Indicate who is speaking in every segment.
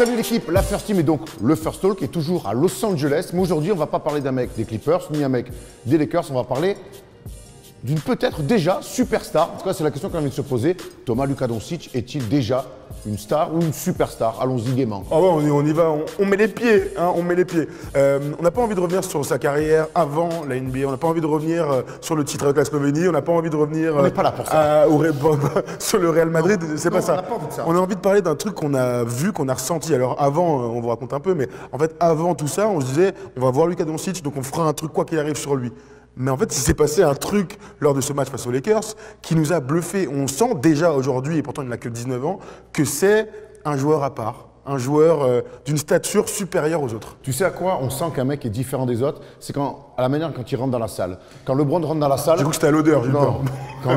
Speaker 1: Salut l'équipe, la First Team est donc le First Talk est toujours à Los Angeles. Mais aujourd'hui, on ne va pas parler d'un mec des Clippers, ni un mec des Lakers, on va parler d'une peut-être déjà superstar. En tout cas, c'est la question qu'on a envie de se poser. Thomas Luka Doncic est-il déjà une star ou une superstar? Allons-y gaiement.
Speaker 2: Ah ouais, on y va, on met les pieds, hein, on met les pieds. On n'a pas envie de revenir sur sa carrière avant la NBA, on n'a pas envie de revenir sur le titre avec la Slovénie, on n'a pas envie de revenir
Speaker 1: On n'est pas là pour ça.
Speaker 2: sur le Real Madrid, c'est pas ça.
Speaker 1: On n'a pas envie de ça.
Speaker 2: On a envie de parler d'un truc qu'on a vu, qu'on a ressenti. Alors avant, on vous raconte un peu, mais en fait avant tout ça, on se disait, on va voir Luka Doncic, donc on fera un truc quoi qu'il arrive sur lui. Mais en fait, il s'est passé un truc lors de ce match face aux Lakers qui nous a bluffé. On sent déjà aujourd'hui, et pourtant il n'a que 19 ans, que c'est un joueur à part, un joueur d'une stature supérieure aux autres.
Speaker 1: Tu sais à quoi on sent qu'un mec est différent des autres? C'est à la manière quand il rentre dans la salle. Quand LeBron rentre dans la salle.
Speaker 2: J'ai cru que c'était à l'odeur, j'ai eu peur.
Speaker 1: Quand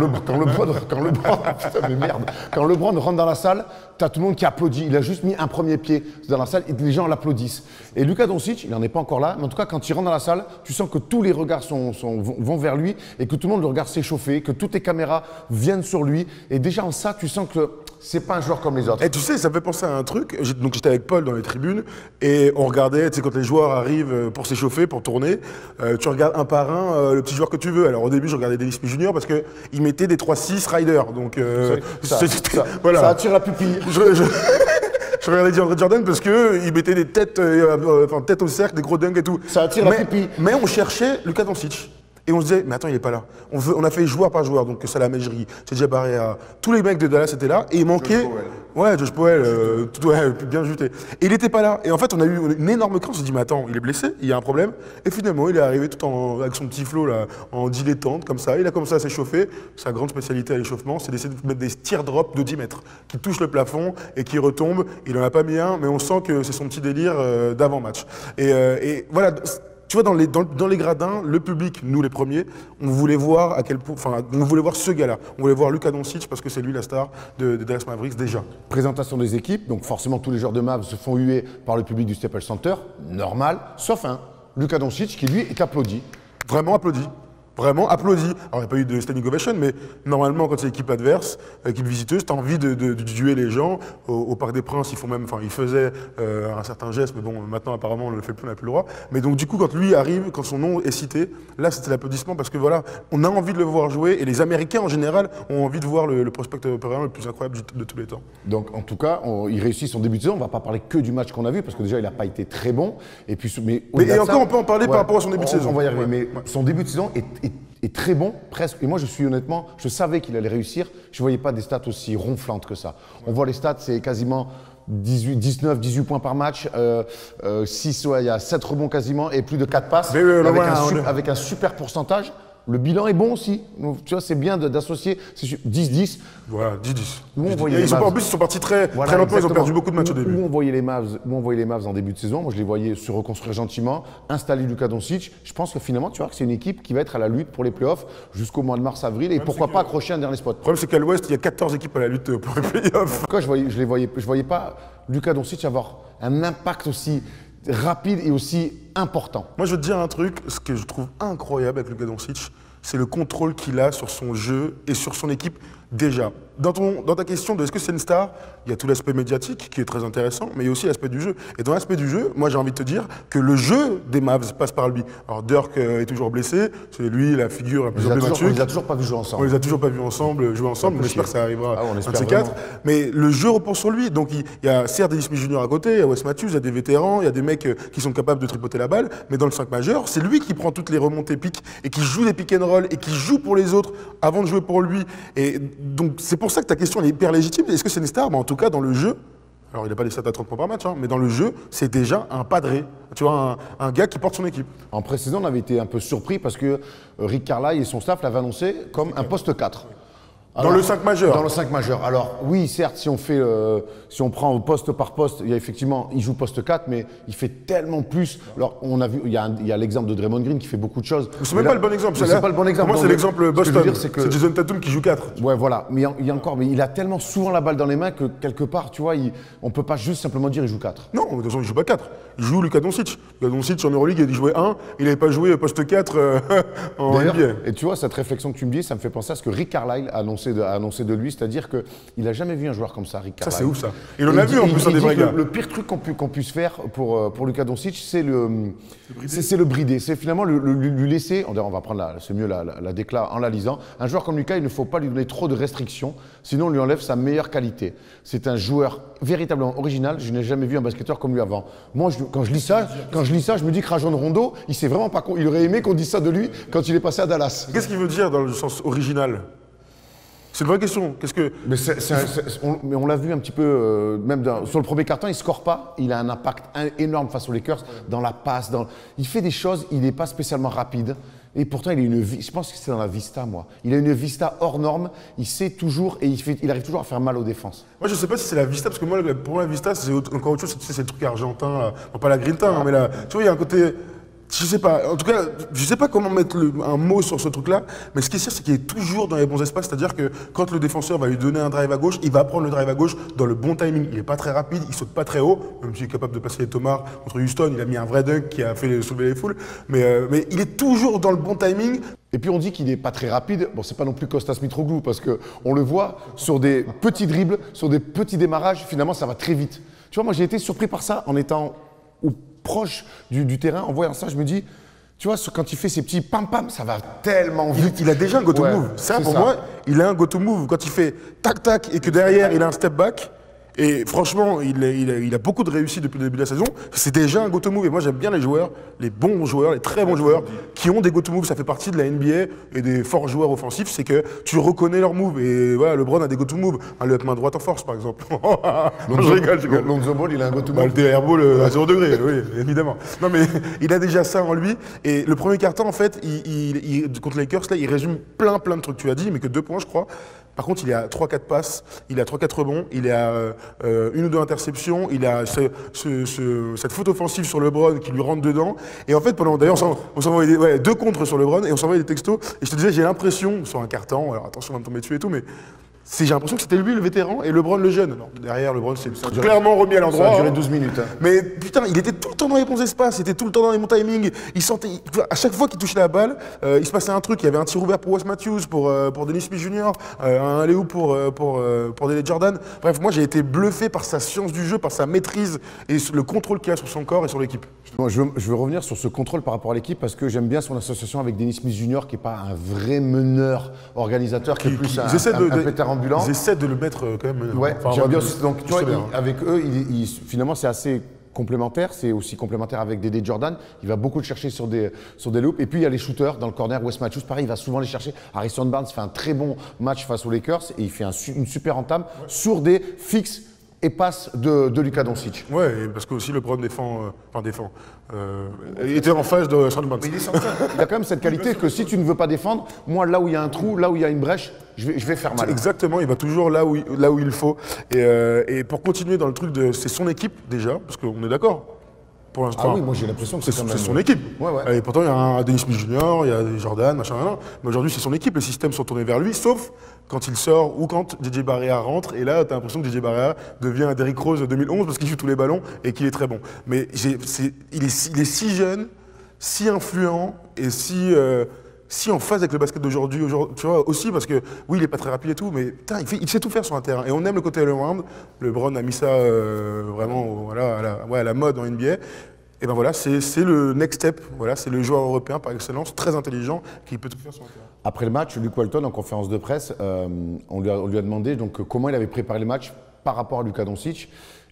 Speaker 1: LeBron rentre dans la salle, t'as tout le monde qui applaudit. Il a juste mis un premier pied dans la salle et les gens l'applaudissent. Et Luka Doncic, il n'en est pas encore là, mais en tout cas, quand il rentre dans la salle, tu sens que tous les regards vont vers lui et que tout le monde le regarde s'échauffer, que toutes les caméras viennent sur lui. Et déjà en ça, tu sens que c'est pas un joueur comme les autres.
Speaker 2: Et tu sais, ça me fait penser à un truc. Donc j'étais avec Paul dans les tribunes et on regardait, tu sais, quand les joueurs arrivent pour s'échauffer, pour tourner, tu regardes un par un le petit joueur que tu veux. Alors au début, je regardais Dennis Smith Jr. parce qu'il mettait des 3-6 riders. Donc voilà.
Speaker 1: Ça attire la pupille.
Speaker 2: Je regardais DeAndre Jordan parce qu'il mettait des têtes, tête au cercle, des gros dunks et tout.
Speaker 1: Ça attire la pupille.
Speaker 2: Mais on cherchait Luka Doncic. Et on se disait, mais attends, il n'est pas là. On a fait joueur par joueur, donc Salah Mejri, Serge Barea, tous les mecs de Dallas étaient là, et il manquait.
Speaker 1: Josh Powell.
Speaker 2: Ouais, Josh Powell, bien juté. Et il n'était pas là. Et en fait, on a eu une énorme crainte. On s'est dit, mais attends, il est blessé, il y a un problème. Et finalement, il est arrivé avec son petit flow là, en dilettante, comme ça. Il a commencé à s'échauffer. Sa grande spécialité à l'échauffement, c'est d'essayer de mettre des teardrops de 10 mètres qui touchent le plafond et qui retombent. Il n'en a pas mis un, mais on sent que c'est son petit délire d'avant-match. Et voilà. Tu vois, dans les gradins, le public, nous les premiers, on voulait voir on voulait voir ce gars-là. On voulait voir Luka Doncic parce que c'est lui la star de Dallas Mavericks déjà.
Speaker 1: Présentation des équipes, donc forcément tous les joueurs de Mavs se font huer par le public du Staples Center, normal, sauf un, Luka Doncic qui lui est applaudi.
Speaker 2: Vraiment applaudi. Vraiment applaudi. Alors il n'y a pas eu de standing ovation, mais normalement quand c'est équipe adverse, équipe visiteuse, tu as envie de duer les gens. Au Parc des Princes, ils faisaient un certain geste, mais bon, maintenant apparemment on ne le fait plus, on n'a plus le droit. Mais donc du coup, quand lui arrive, quand son nom est cité, là c'était l'applaudissement parce que voilà, on a envie de le voir jouer et les Américains en général ont envie de voir le prospect européen le plus incroyable de tous les temps.
Speaker 1: Donc en tout cas, il réussit son début de saison. On ne va pas parler que du match qu'on a vu parce que déjà il n'a pas été très bon. Et puis,
Speaker 2: et encore, on peut en parler par rapport à son début de saison.
Speaker 1: On va y arriver, mais son début de saison est très bon, presque. Et moi, je savais qu'il allait réussir. Je ne voyais pas des stats aussi ronflantes que ça. On voit les stats, c'est quasiment 19, 18 points par match, il y a 7 rebonds quasiment et plus de 4 passes avec un super pourcentage. Le bilan est bon aussi. Donc, tu vois, c'est bien d'associer 10-10.
Speaker 2: Voilà, 10-10. En plus, ils sont partis très lentement, ils ont perdu beaucoup de matchs au début.
Speaker 1: Où on voyait les Mavs en début de saison, moi je les voyais se reconstruire gentiment, installer Luka Doncic. Je pense que finalement, tu vois que c'est une équipe qui va être à la lutte pour les playoffs jusqu'au mois de mars-avril et pourquoi pas accrocher un dernier spot.
Speaker 2: Le problème, c'est qu'à l'Ouest, il y a 14 équipes à la lutte pour les playoffs.
Speaker 1: Pourquoi je voyais pas Luka Doncic avoir un impact aussi rapide et aussi important.
Speaker 2: Moi, je veux te dire un truc, ce que je trouve incroyable avec Luka Doncic, c'est le contrôle qu'il a sur son jeu et sur son équipe déjà. Dans ta question de est-ce que c'est une star, il y a tout l'aspect médiatique qui est très intéressant, mais il y a aussi l'aspect du jeu. Et dans l'aspect du jeu, moi j'ai envie de te dire que le jeu des Mavs passe par lui. Alors Dirk est toujours blessé, c'est lui la figure la plus emblématique.
Speaker 1: On les a toujours pas vus jouer ensemble.
Speaker 2: On les a toujours pas vus jouer ensemble, mais j'espère que ça arrivera un de ces quatre. Mais le jeu repose sur lui, donc il y a certes Dennis Smith Jr. à côté, il y a Wes Matthews, il y a des vétérans, il y a des mecs qui sont capables de tripoter la balle, mais dans le 5 majeur, c'est lui qui prend toutes les remontées piques et qui joue des pick and roll et qui joue pour les autres avant de jouer pour lui. Et donc c'est pour ça que ta question est hyper légitime. Est-ce que c'est une star? En tout cas, dans le jeu, alors il n'a pas des stats à 30 points par match, mais dans le jeu, c'est déjà un padré. Tu vois, un gars qui porte son équipe.
Speaker 1: En pré-saison, on avait été un peu surpris parce que Rick Carlisle et son staff l'avaient annoncé comme un poste 4.
Speaker 2: Alors, dans le 5 majeur.
Speaker 1: Dans le 5 majeur. Alors oui, certes, si on prend poste par poste, il joue poste 4, mais il fait tellement plus. Alors on a vu, il y a l'exemple de Draymond Green qui fait beaucoup de choses.
Speaker 2: C'est même pas le bon exemple.
Speaker 1: C'est pas le bon exemple.
Speaker 2: Pour moi, c'est l'exemple Boston. C'est Jason Tatum qui joue 4.
Speaker 1: Ouais, voilà. Mais il a tellement souvent la balle dans les mains que quelque part, tu vois, on peut pas juste simplement dire il joue 4.
Speaker 2: Non, de toute façon, il joue pas 4. Il joue Luka Doncic. Luka Doncic en Euroleague, il jouait 1. Il n'avait pas joué poste 4 en NBA.
Speaker 1: Et tu vois, cette réflexion que tu me dis, ça me fait penser à ce que Rick Carlisle a annoncé a annoncé de lui, c'est-à-dire qu'il n'a jamais vu un joueur comme ça, Rick Carlisle.
Speaker 2: Ça, c'est ouf, ça. Et on l'a vu en plus, des vrais gars.
Speaker 1: Le pire truc qu'on puisse faire pour Luka Doncic, c'est le brider. C'est finalement lui laisser, on va prendre c'est mieux la décla en la lisant, un joueur comme Luka, il ne faut pas lui donner trop de restrictions, sinon on lui enlève sa meilleure qualité. C'est un joueur véritablement original, je n'ai jamais vu un basketteur comme lui avant. Moi, quand je lis ça, je me dis que Rajon Rondo, il sait vraiment pas il aurait aimé qu'on dise ça de lui quand il est passé à Dallas.
Speaker 2: Qu'est-ce qu'il veut dire dans le sens original? C'est une vraie question.
Speaker 1: Mais on l'a vu un petit peu, sur le premier carton, il ne score pas. Il a un impact énorme face aux Lakers dans la passe. Il fait des choses, il n'est pas spécialement rapide. Et pourtant, il a une vie. Je pense que c'est dans la vista, moi. Il a une vista hors norme. Il sait toujours et il arrive toujours à faire mal aux défenses.
Speaker 2: Moi, je ne sais pas si c'est la vista, parce que moi, pour moi, la vista, c'est encore autre chose. C'est le truc argentin, là. Bon, pas la grinta, hein, mais là, tu vois, il y a un côté. Je sais pas, en tout cas, je sais pas comment mettre un mot sur ce truc-là, mais ce qui est sûr, c'est qu'il est toujours dans les bons espaces, c'est-à-dire que quand le défenseur va lui donner un drive à gauche, il va prendre le drive à gauche dans le bon timing. Il est pas très rapide, il saute pas très haut, même s'il est capable de passer les tomards contre Houston, il a mis un vrai dunk qui a fait soulever les foules, mais il est toujours dans le bon timing.
Speaker 1: Et puis on dit qu'il n'est pas très rapide. Bon, c'est pas non plus Kostas Mitroglou, parce qu'on le voit sur des petits dribbles, sur des petits démarrages, finalement ça va très vite. Tu vois, moi j'ai été surpris par ça en étant proche du terrain, en voyant ça, je me dis, tu vois, quand il fait ces petits pam-pam, ça va tellement vite.
Speaker 2: Il a déjà un go-to-move. Ça, pour moi, il a un go-to-move. Quand il fait tac-tac et que derrière, il a un step-back, et franchement, il a beaucoup de réussite depuis le début de la saison, c'est déjà un go-to-move. Et moi, j'aime bien les joueurs, les bons joueurs, les très bons joueurs, qui ont des go-to-moves. Ça fait partie de la NBA et des forts joueurs offensifs, c'est que tu reconnais leurs moves. Et voilà, LeBron a des go-to-moves. Un le main droite en force, par exemple. Je rigole.
Speaker 1: Lonzo Ball, il a un go-to-move.
Speaker 2: Le airball à 0 degré, oui, évidemment. Non, mais il a déjà ça en lui. Et le premier carton, en fait, contre les Lakers, là, il résume plein de trucs. Tu as dit, mais que 2 points, je crois. Par contre, il a 3-4 passes, il a 3-4 rebonds, il a 1 ou 2 interceptions, il a cette faute offensive sur LeBron qui lui rentre dedans. Et en fait, d'ailleurs, on s'envoyait 2 contres sur LeBron et on s'envoyait des textos. Et je te disais, j'ai l'impression, sur un carton, alors attention, on va me tomber dessus et tout, mais j'ai l'impression que c'était lui le vétéran et LeBron le jeune. Non, derrière, LeBron s'est clairement remis à l'endroit.
Speaker 1: Ça a duré 12 minutes. Hein.
Speaker 2: Mais putain, il était tout le temps dans les bons espaces, il était tout le temps dans les bons timings. Il sentait, à chaque fois qu'il touchait la balle, il se passait un truc. Il y avait un tir ouvert pour Wes Matthews, pour Dennis Smith Jr., un alley-oop pour Dele Jordan. Bref, moi j'ai été bluffé par sa science du jeu, par sa maîtrise et le contrôle qu'il a sur son corps et sur l'équipe.
Speaker 1: Je veux revenir sur ce contrôle par rapport à l'équipe parce que j'aime bien son association avec Dennis Smith Jr. qui n'est pas un vrai meneur organisateur, qui est plus un pétard ambulant.
Speaker 2: Ils essaient de le mettre quand même.
Speaker 1: Ouais, j'aime bien aussi. Donc, tu vois, avec eux, finalement, c'est assez complémentaire. C'est aussi complémentaire avec Dele Jordan. Il va beaucoup le chercher sur des loops. Et puis, il y a les shooters dans le corner. Wes Matthews, pareil, il va souvent les chercher. Harrison Barnes fait un très bon match face aux Lakers et il fait une super entame sur des fixes et passes de Luka Doncic.
Speaker 2: Ouais, parce que aussi LeBron était en phase de Harrison Barnes.
Speaker 1: Il a quand même cette qualité que si tu ne veux pas défendre, moi, là où il y a un trou, là où il y a une brèche, je vais faire mal.
Speaker 2: Exactement, il va toujours là où il faut. Et pour continuer dans le truc c'est son équipe déjà, parce qu'on est d'accord. Pour l'instant,
Speaker 1: ah oui, moi j'ai l'impression que c'est
Speaker 2: son équipe.
Speaker 1: Ouais.
Speaker 2: Et pourtant, il y a un Dennis Smith Jr., il y a des Jordan, machin. Mais aujourd'hui, c'est son équipe. Les systèmes sont tournés vers lui, sauf quand il sort ou quand DJ Barea rentre. Et là, tu as l'impression que DJ Barea devient un Derrick Rose 2011 parce qu'il joue tous les ballons et qu'il est très bon. Mais il est si jeune, si influent et si en phase avec le basket d'aujourd'hui, tu vois, aussi parce que, oui, il n'est pas très rapide et tout, mais putain, il sait tout faire sur un terrain. Et on aime le côté all-around. LeBron a mis ça vraiment à la mode en NBA. Et ben voilà, c'est le next step. Voilà, c'est le joueur européen par excellence, très intelligent, qui peut tout faire sur un terrain.
Speaker 1: Après le match, Luke Walton, en conférence de presse, on lui a demandé donc, comment il avait préparé le match par rapport à Luka Doncic.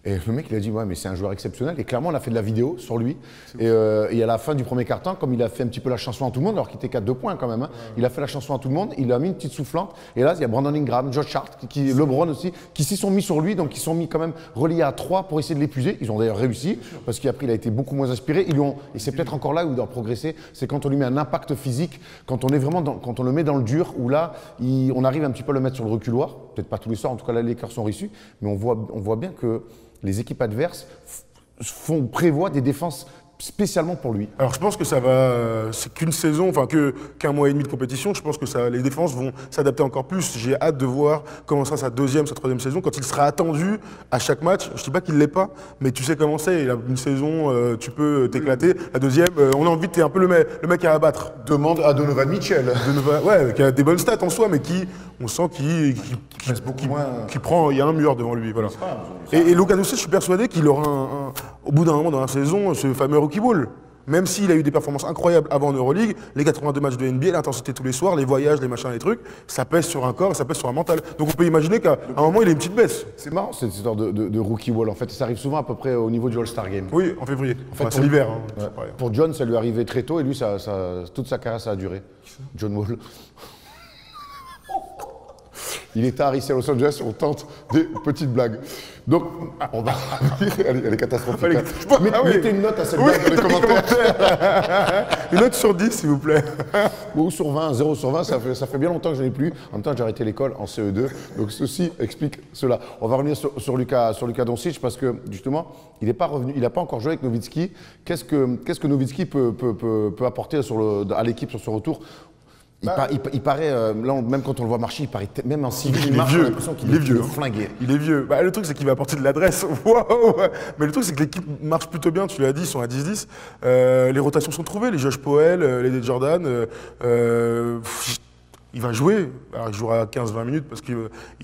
Speaker 1: Et le mec, il a dit, ouais, mais c'est un joueur exceptionnel. Et clairement, on a fait de la vidéo sur lui. Et à la fin du premier quart-temps, comme il a fait un petit peu la chanson à tout le monde, alors qu'il était qu'à 2 points quand même, hein, il a fait la chanson à tout le monde, il a mis une petite soufflante. Et là, il y a Brandon Ingram, Josh Hart, LeBron aussi, qui s'y sont mis sur lui. Donc, ils sont mis quand même reliés à 3 pour essayer de l'épuiser. Ils ont d'ailleurs réussi, parce qu'après, il a été beaucoup moins inspiré. Et c'est peut-être encore là où il doit progresser. C'est quand on lui met un impact physique, quand on le met dans le dur, où là, on arrive un petit peu à le mettre sur le reculoir. Peut-être pas tous les soirs, en tout cas, là, les Lakers sont reçus. Mais on voit bien que les équipes adverses prévoient des défenses spécialement pour lui.
Speaker 2: Alors je pense que ça va, c'est qu'une saison, enfin qu'un mois et demi de compétition. Je pense que les défenses vont s'adapter encore plus. J'ai hâte de voir comment sera sa deuxième, sa troisième saison, quand il sera attendu à chaque match. Je dis pas qu'il l'est pas, mais tu sais comment c'est. Une saison, tu peux t'éclater. La deuxième, on a envie de t'es un peu le mec à abattre.
Speaker 1: Demande à Donovan Mitchell.
Speaker 2: Ouais, qui a des bonnes stats en soi, mais on sent qu'il prend, il y a un mur devant lui, voilà. Et Luka Doncic, je suis persuadé qu'il aura au bout d'un moment dans la saison, ce fameux rookie ball. Même s'il a eu des performances incroyables avant en Euroleague, les 82 matchs de NBA, l'intensité tous les soirs, les voyages, les machins, les trucs, ça pèse sur un corps et ça pèse sur un mental. Donc on peut imaginer qu'à un moment, il a une petite baisse.
Speaker 1: C'est marrant cette histoire de rookie wall. En fait, ça arrive souvent à peu près au niveau du All-Star Game.
Speaker 2: Oui, en février.
Speaker 1: En fait,
Speaker 2: c'est l'hiver. Hein,
Speaker 1: pour John, ça lui arrivait très tôt et lui, toute sa carrière, ça a duré. John Wall. Il était à Harris à Los Angeles, on tente des petites blagues. Donc, on va. Elle est catastrophique. Mettez une note à cette blague dans les commentaires.
Speaker 2: Une note sur 10, s'il vous plaît.
Speaker 1: Ou sur 20, 0 sur 20, ça fait bien longtemps que je n'en ai plus. En même temps, j'ai arrêté l'école en CE2. Donc, ceci explique cela. On va revenir sur Luka Doncic parce que, justement, il n'est pas revenu, il n'a pas encore joué avec Nowitzki. Qu'est-ce que Nowitzki peut apporter à l'équipe sur son retour? Il paraît, là, même quand on le voit marcher, il paraît même en civil, il marche, on a l'impression qu'il est vieux, flingué.
Speaker 2: Il est vieux. Le truc, c'est qu'il va apporter de l'adresse. Wow. Mais le truc, c'est que l'équipe marche plutôt bien, tu l'as dit, ils sont à 10-10. Les rotations sont trouvées, les Josh Powell, les Jordan. Il va jouer. Alors, il jouera 15-20 minutes parce qu'il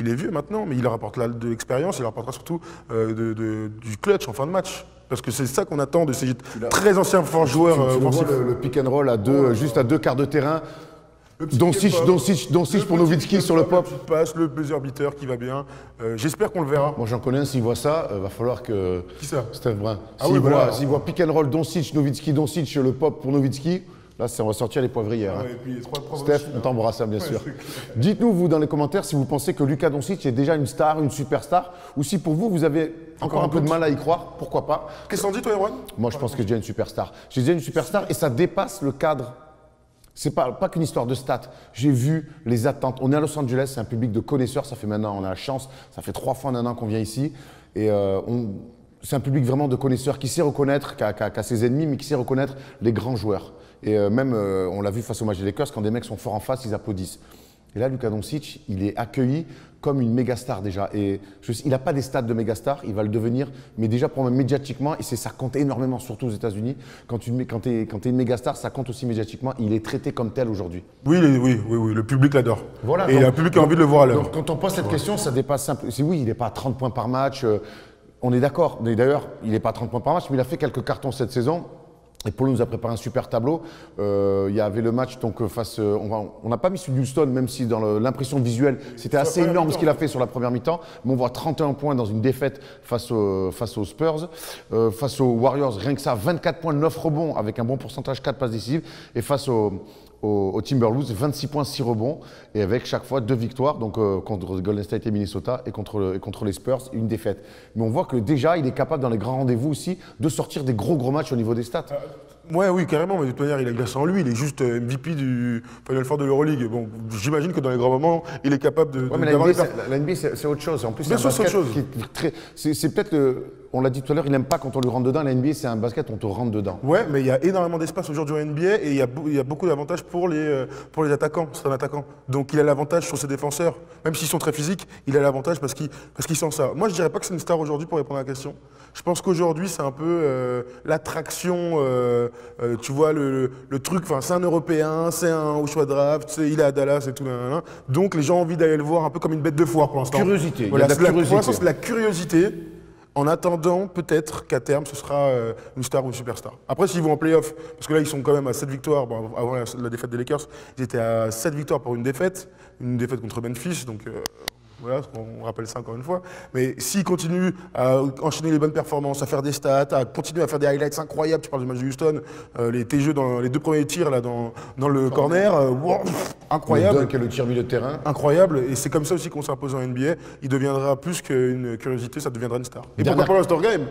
Speaker 2: est vieux maintenant, mais il leur apporte de l'expérience, il leur apportera surtout du clutch en fin de match. Parce que c'est ça qu'on attend de ces très anciens forts joueurs offensifs.
Speaker 1: Le pick and roll juste à 2 quarts de terrain. Doncic pour Nowitzki sur le pop.
Speaker 2: Le passe, le buzzer beater qui va bien. J'espère qu'on le verra.
Speaker 1: Moi j'en connais un, s'il voit ça, va falloir que.
Speaker 2: Qui ça?
Speaker 1: Steph Brun. S'il voit pick and roll Doncic, Nowitzki, le pop pour Nowitzki, là on va sortir les poivrières.
Speaker 2: Et puis, les 3
Speaker 1: Steph, on t'embrasse, bien sûr. Dites-nous, vous, dans les commentaires, si vous pensez que Luka Doncic est déjà une star, une superstar, ou si pour vous, vous avez encore un peu de mal à y croire, pourquoi pas.
Speaker 2: Qu'est-ce que t'en dis, toi, Erwan?
Speaker 1: Moi je pense que j'ai déjà une superstar. J'ai déjà une superstar et ça dépasse le cadre. C'est pas qu'une histoire de stats. J'ai vu les attentes. On est à Los Angeles, c'est un public de connaisseurs. Ça fait maintenant, on a la chance, ça fait 3 fois en un an qu'on vient ici. Et c'est un public vraiment de connaisseurs qui sait reconnaître, qui a ses ennemis, mais qui sait reconnaître les grands joueurs. Et même, on l'a vu face au match des Lakers, quand des mecs sont forts en face, ils applaudissent. Et là, Luka Doncic, il est accueilli comme une méga star déjà. Et il n'a pas des stats de méga star, il va le devenir, mais déjà pour même médiatiquement, et ça compte énormément, surtout aux États-Unis. Quand tu es une méga star, ça compte aussi médiatiquement. Il est traité comme tel aujourd'hui.
Speaker 2: Oui, le public l'adore.
Speaker 1: Voilà,
Speaker 2: et le public a envie de le voir à l'œuvre.
Speaker 1: Donc quand on pose cette question, ça dépasse simple. Oui, il n'est pas à 30 points par match. On est d'accord. Mais d'ailleurs, il n'est pas à 30 points par match, mais il a fait quelques cartons cette saison. Et Paulo nous a préparé un super tableau. Il y avait le match donc, face. On n'a pas mis sur Houston, même si dans l'impression visuelle, c'était assez énorme ce qu'il a fait sur la première mi-temps. Mais on voit 31 points dans une défaite face aux Spurs. Face aux Warriors, rien que ça, 24 points, 9 rebonds avec un bon pourcentage, 4 passes décisives. Et face aux Timberwolves, 26 points, 6 rebonds. Et avec chaque fois 2 victoires, donc contre Golden State et Minnesota, et contre les Spurs, une défaite. Mais on voit que déjà, il est capable dans les grands rendez-vous aussi de sortir des gros matchs au niveau des stats.
Speaker 2: Oui, carrément, mais de toute manière, il a ça en lui, il est juste MVP du Final Four de l'Euroleague. Bon, j'imagine que dans les grands moments, il est capable de.
Speaker 1: Ouais, mais la NBA, c'est autre chose. En plus,
Speaker 2: c'est un basket
Speaker 1: qui est très. C'est peut-être on l'a dit tout à l'heure, il n'aime pas quand on lui rentre dedans. La NBA, c'est un basket, on te rentre dedans.
Speaker 2: Ouais, mais il y a énormément d'espace aujourd'hui en NBA et il y a beaucoup d'avantages pour les attaquants. C'est un attaquant. Donc il a l'avantage sur ses défenseurs. Même s'ils sont très physiques, il a l'avantage parce qu'il sent ça. Moi, je dirais pas que c'est une star aujourd'hui pour répondre à la question. Je pense qu'aujourd'hui, c'est un peu l'attraction, tu vois, le truc, c'est un Européen, c'est un au choix de draft, il est à Dallas et tout. Donc les gens ont envie d'aller le voir un peu comme une bête de foire pour l'instant.
Speaker 1: Curiosité,
Speaker 2: voilà,
Speaker 1: il y a de la curiosité.
Speaker 2: Pour l'instant, c'est de la curiosité. En attendant, peut-être qu'à terme, ce sera une star ou une superstar. Après, s'ils vont en play-off, parce que là, ils sont quand même à 7 victoires. Bon, avant la défaite des Lakers, ils étaient à 7 victoires pour une défaite contre Memphis. Donc voilà, on rappelle ça encore une fois. Mais s'ils continuent à enchaîner les bonnes performances, à faire des stats, à continuer à faire des highlights incroyables, tu parles du match de Houston, tes jeux dans les 2 premiers tirs là, dans le corner, wow, incroyable.
Speaker 1: Le dunk et le tir milieu de terrain.
Speaker 2: Incroyable, et c'est comme ça aussi qu'on s'impose en NBA. Il deviendra plus qu'une curiosité, ça deviendra une star. Et pourquoi pas l'All-Star Game?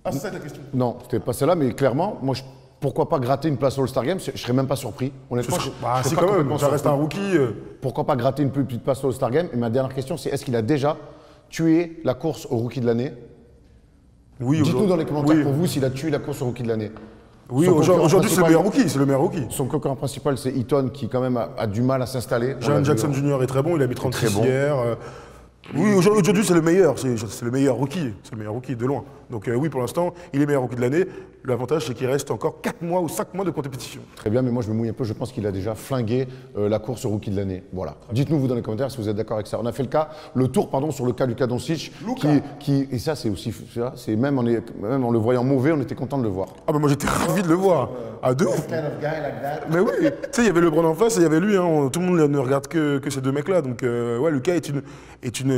Speaker 2: Ah, c'est ça ta question?
Speaker 1: Non, c'était pas celle-là, mais clairement, moi, pourquoi pas gratter une place au All-Star Game? Je serais même pas surpris. Honnêtement,
Speaker 2: c'est quand même, ça reste un rookie.
Speaker 1: Pourquoi pas gratter une petite place au All-Star Game? Et ma dernière question, c'est est-ce qu'il a déjà tué la course au rookie de l'année?
Speaker 2: Oui,
Speaker 1: dites-nous dans les commentaires pour vous s'il a tué la course au rookie de l'année.
Speaker 2: Oui,
Speaker 1: Son concurrent
Speaker 2: aujourd'hui c'est le
Speaker 1: principal-
Speaker 2: meilleur rookie, c'est le meilleur rookie.
Speaker 1: Son concurrent principal, c'est Eaton, qui quand même a du mal à s'installer. On l'a
Speaker 2: Jaren
Speaker 1: vu,
Speaker 2: Jackson
Speaker 1: hein.
Speaker 2: Jr. est très bon, il a mis 36
Speaker 1: très bon.
Speaker 2: hier. Oui, aujourd'hui c'est le meilleur, c'est le meilleur rookie, c'est le meilleur rookie de loin. Donc oui, pour l'instant, il est meilleur rookie de l'année. L'avantage c'est qu'il reste encore 4 mois ou 5 mois de compétition.
Speaker 1: Très bien, mais moi je me mouille un peu, je pense qu'il a déjà flingué la course au rookie de l'année. Voilà. Dites-nous vous dans les commentaires si vous êtes d'accord avec ça. On a fait le tour sur le cas Luka Doncic, et ça c'est aussi, c'est même en le voyant mauvais, on était content de le voir.
Speaker 2: Ah bah moi j'étais ravi de le voir, à deux. Mais oui, tu sais, il y avait LeBron en face et il y avait lui, hein. Tout le monde ne regarde que ces deux mecs-là. Donc ouais, Luka est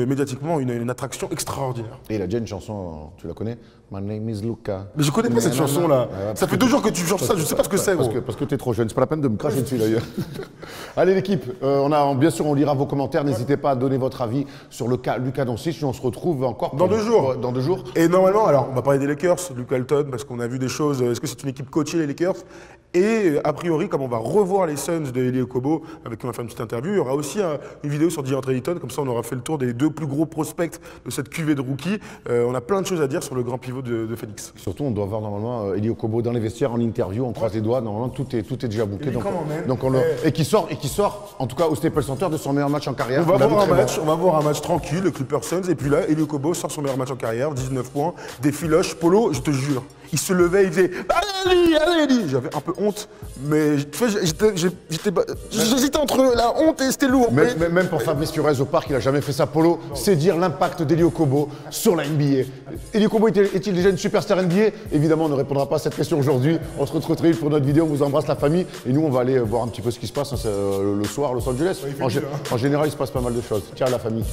Speaker 2: médiatiquement une attraction extraordinaire.
Speaker 1: Et il a déjà une chanson, tu la connais? My name is Luka.
Speaker 2: Mais je connais pas cette chanson-là. Ça fait 2 jours que tu chantes ça, je sais pas ce que c'est, gros.
Speaker 1: Parce que t'es trop jeune, c'est pas la peine de me cracher dessus d'ailleurs. Allez l'équipe, bien sûr on lira vos commentaires, n'hésitez pas à donner votre avis sur le cas Luka Doncic, on se retrouve encore
Speaker 2: Dans 2 jours.
Speaker 1: Dans 2 jours.
Speaker 2: Et normalement, alors on va parler des Lakers, Luke Walton, parce qu'on a vu des choses, est-ce que c'est une équipe coachée les Lakers? Et a priori, comme on va revoir les Suns de Eli Okobo, avec qui on va faire une petite interview, il y aura aussi une vidéo sur DeAndre Ayton, comme ça on aura fait le tour des 2 plus gros prospects de cette cuvée de rookies. On a plein de choses à dire sur le grand pivot de Phoenix.
Speaker 1: Surtout on doit voir normalement Eli Okobo dans les vestiaires en interview, on croise les doigts, normalement tout est déjà booké. Et qui sort, en tout cas au Staples Center, de son meilleur match en carrière.
Speaker 2: On va voir un match tranquille, le Clippers Suns, et puis là, Eli Okobo sort son meilleur match en carrière, 19 points, des filoches, Polo, je te jure. Il se levait, il faisait allez, Eli. J'avais un peu honte, mais j'hésitais entre la honte et c'était lourd.
Speaker 1: Même pour Fabrice Furez au parc, il a jamais fait ça. Polo, c'est dire l'impact d'Eli Okobo sur la NBA. Eli Okobo est-il déjà une superstar NBA? Évidemment, on ne répondra pas à cette question aujourd'hui. On se retrouve très vite pour notre vidéo. On vous embrasse la famille. Et nous, on va aller voir un petit peu ce qui se passe le soir à Los Angeles. En général, il se passe pas mal de choses. Ciao la famille.